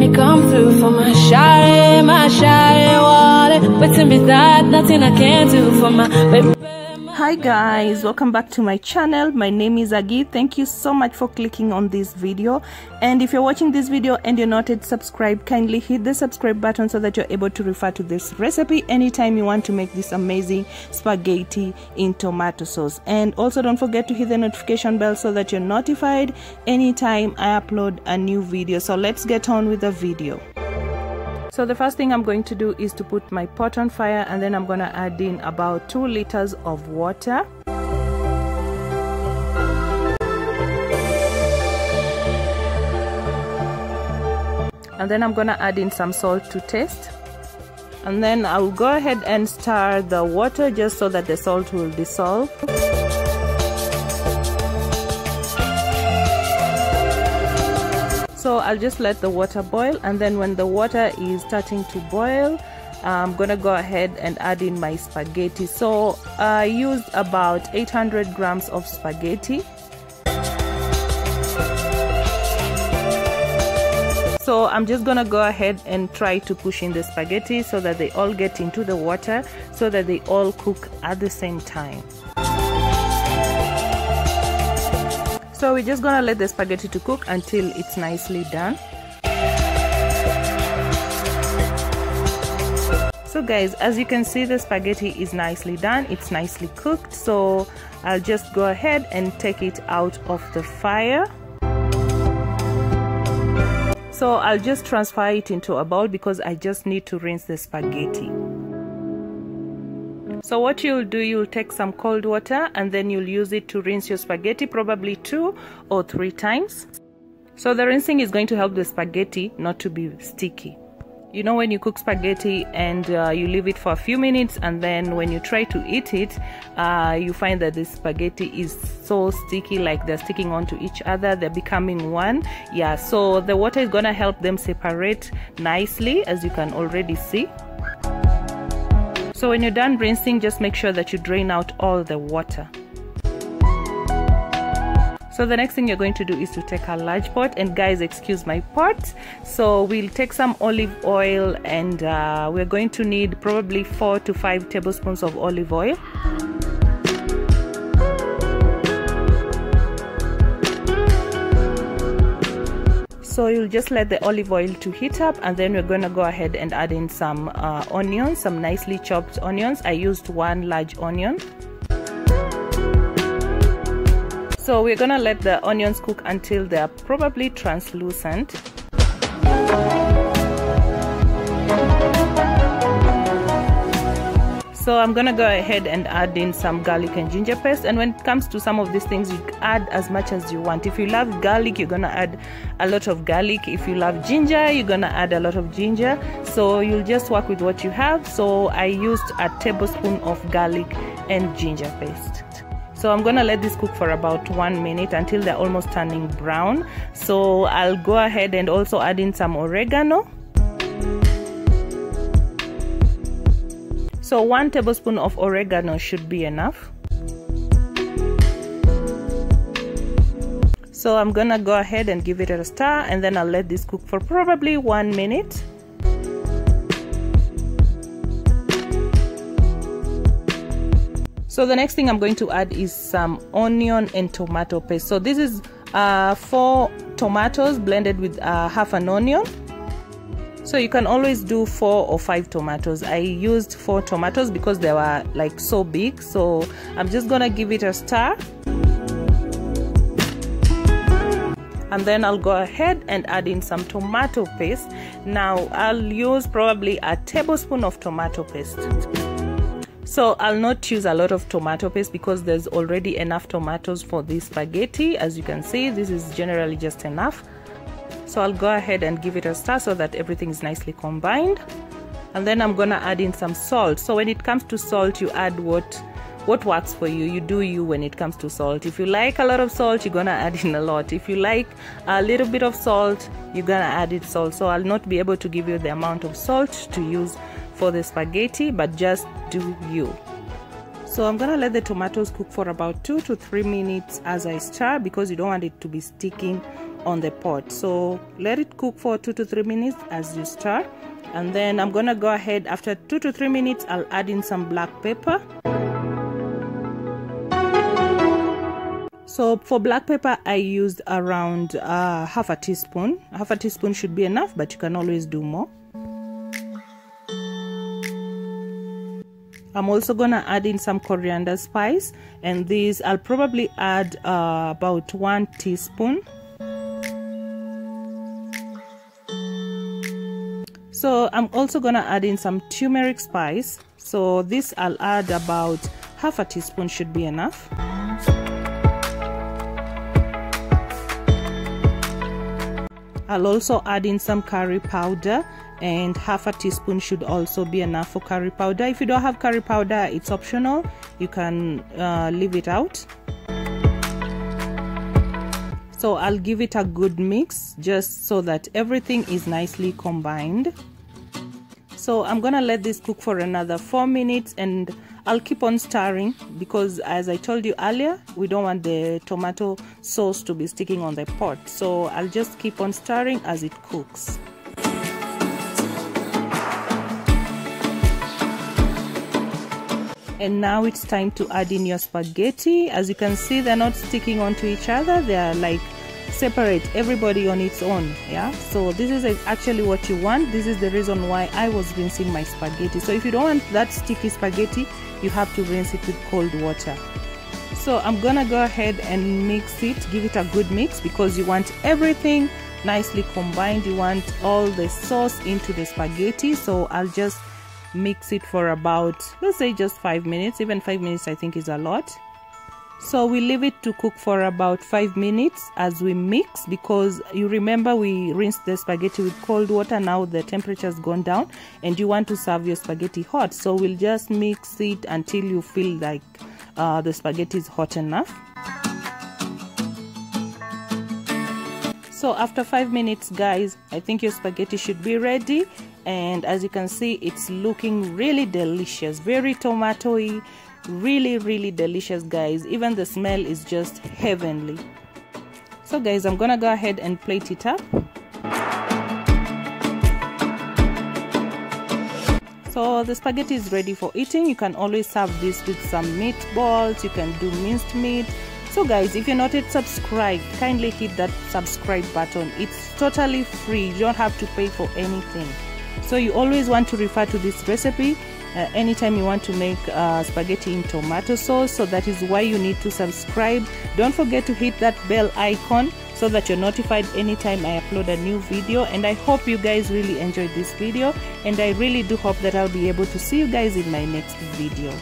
me come through for my shy water. But to me that nothing I can't do for my baby. Hi guys, welcome back to my channel. My name is Agi. Thank you so much for clicking on this video, and if you're watching this video and you're not yet subscribed, kindly hit the subscribe button so that you're able to refer to this recipe anytime you want to make this amazing spaghetti in tomato sauce. And also don't forget to hit the notification bell so that you're notified anytime I upload a new video. So let's get on with the video. So the first thing I'm going to do is to put my pot on fire, and then I'm going to add in about 2 liters of water. And then I'm going to add in some salt to taste. And then I'll go ahead and stir the water just so that the salt will dissolve. So I'll just let the water boil, and then when the water is starting to boil, I'm gonna go ahead and add in my spaghetti. So I used about 800 grams of spaghetti. So I'm just gonna go ahead and try to push in the spaghetti so that they all get into the water, so that they all cook at the same time. So we're just gonna let the spaghetti to cook until it's nicely done. So guys, as you can see, the spaghetti is nicely done, it's nicely cooked. So I'll just go ahead and take it out of the fire. So I'll just transfer it into a bowl because I just need to rinse the spaghetti. So what you'll do, you'll take some cold water and then you'll use it to rinse your spaghetti, probably 2 or 3 times. So the rinsing is going to help the spaghetti not to be sticky. You know, when you cook spaghetti and you leave it for a few minutes, and then when you try to eat it, you find that the spaghetti is so sticky, like they're sticking onto each other, they're becoming one. Yeah, so the water is gonna help them separate nicely, as you can already see. So when you're done rinsing, just make sure that you drain out all the water. So the next thing you're going to do is to take a large pot, and guys, excuse my pot. So we'll take some olive oil, and we're going to need probably 4 to 5 tablespoons of olive oil. So you'll just let the olive oil to heat up, and then we're going to go ahead and add in some onions, some nicely chopped onions. I used 1 large onion. So we're going to let the onions cook until they're probably translucent. So I'm gonna go ahead and add in some garlic and ginger paste, and when it comes to some of these things, you add as much as you want. If you love garlic, you're gonna add a lot of garlic. If you love ginger, you're gonna add a lot of ginger. So you'll just work with what you have. So I used a tablespoon of garlic and ginger paste. So I'm gonna let this cook for about 1 minute until they're almost turning brown. So I'll go ahead and also add in some oregano. So 1 tablespoon of oregano should be enough. So I'm gonna go ahead and give it a stir, and then I'll let this cook for probably 1 minute. So the next thing I'm going to add is some onion and tomato paste. So this is 4 tomatoes blended with half an onion. So you can always do 4 or 5 tomatoes. I used 4 tomatoes because they were like so big. So I'm just gonna give it a stir. And then I'll go ahead and add in some tomato paste. Now I'll use probably a tablespoon of tomato paste. So I'll not use a lot of tomato paste because there's already enough tomatoes for this spaghetti. As you can see, this is generally just enough. So I'll go ahead and give it a stir so that everything is nicely combined. And then I'm gonna add in some salt. So when it comes to salt, you add what works for you. You do you when it comes to salt. If you like a lot of salt, you're gonna add in a lot. If you like a little bit of salt, you're gonna add it salt. So I'll not be able to give you the amount of salt to use for the spaghetti, but just do you. So I'm gonna let the tomatoes cook for about 2 to 3 minutes as I stir, because you don't want it to be sticking on the pot. So let it cook for 2 to 3 minutes as you stir, and then I'm gonna go ahead after 2 to 3 minutes. I'll add in some black pepper. So for black pepper I used around half a teaspoon. Half a teaspoon should be enough, but you can always do more. I'm also gonna add in some coriander spice, and this I'll probably add about 1 teaspoon. So I'm also gonna add in some turmeric spice. So this I'll add about half a teaspoon should be enough. I'll also add in some curry powder, and half a teaspoon should also be enough for curry powder. If you don't have curry powder, it's optional. You can leave it out. So I'll give it a good mix just so that everything is nicely combined. So I'm gonna let this cook for another 4 minutes, and I'll keep on stirring because, as I told you earlier, we don't want the tomato sauce to be sticking on the pot. So I'll just keep on stirring as it cooks. And now it's time to add in your spaghetti. As you can see, they're not sticking onto each other. They are like separate, everybody on its own. Yeah, so this is actually what you want. This is the reason why I was rinsing my spaghetti. So if you don't want that sticky spaghetti, you have to rinse it with cold water. So I'm gonna go ahead and mix it, give it a good mix, because you want everything nicely combined. You want all the sauce into the spaghetti. So I'll just mix it for about, let's say, just 5 minutes. Even 5 minutes I think is a lot. So we leave it to cook for about 5 minutes as we mix, because you remember we rinsed the spaghetti with cold water. Now the temperature has gone down and you want to serve your spaghetti hot. So we'll just mix it until you feel like the spaghetti is hot enough. So after 5 minutes, guys, I think your spaghetti should be ready. And as you can see, it's looking really delicious, very tomatoey, really delicious, guys. Even the smell is just heavenly. So guys, I'm gonna go ahead and plate it up. So the spaghetti is ready for eating. You can always serve this with some meatballs. You can do minced meat. So guys, if you're not yet subscribed, kindly hit that subscribe button. It's totally free. You don't have to pay for anything. So you always want to refer to this recipe anytime you want to make spaghetti in tomato sauce. So that is why you need to subscribe. Don't forget to hit that bell icon so that you're notified anytime I upload a new video. And I hope you guys really enjoyed this video, and I really do hope that I'll be able to see you guys in my next video.